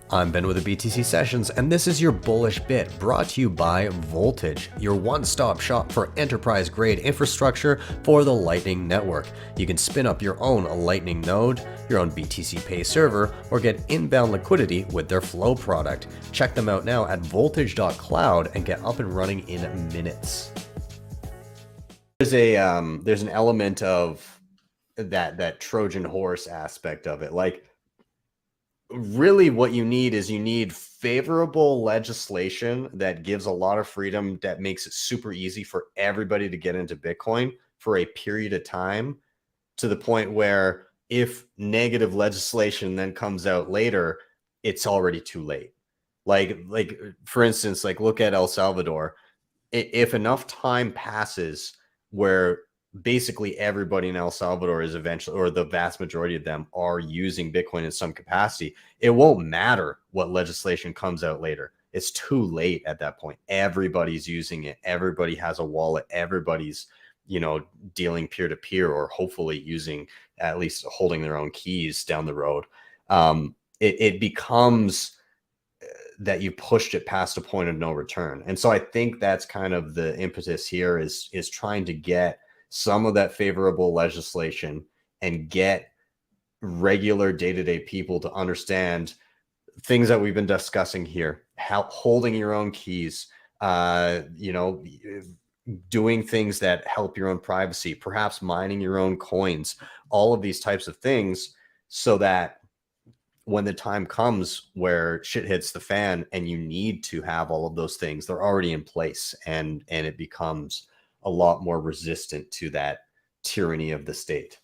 I'm Ben with the BTC Sessions, and this is your bullish bit brought to you by Voltage, your one-stop shop for enterprise-grade infrastructure for the Lightning Network. You can spin up your own Lightning node, your own BTC Pay server, or get inbound liquidity with their Flow product. Check them out now at voltage.cloud and get up and running in minutes. There's an element of that Trojan horse aspect of it, like. Really what you need favorable legislation that gives a lot of freedom, that makes it super easy for everybody to get into Bitcoin for a period of time, to the point where if negative legislation then comes out later, it's already too late. Like for instance, like look at El Salvador. If enough time passes where basically everybody in El Salvador is eventually, or the vast majority of them are using Bitcoin in some capacity, it won't matter what legislation comes out later. It's too late at that point. Everybody's using it. Everybody has a wallet. Everybody's, dealing peer to peer, or hopefully using, at least holding their own keys down the road. It becomes that you pushed it past a point of no return. And so I think that's kind of the impetus here, is trying to get some of that favorable legislation and get regular day-to-day people to understand things that we've been discussing here, how holding your own keys, doing things that help your own privacy, perhaps mining your own coins, all of these types of things, so that when the time comes where shit hits the fan and you need to have all of those things, they're already in place, and it becomes a lot more resistant to that tyranny of the state.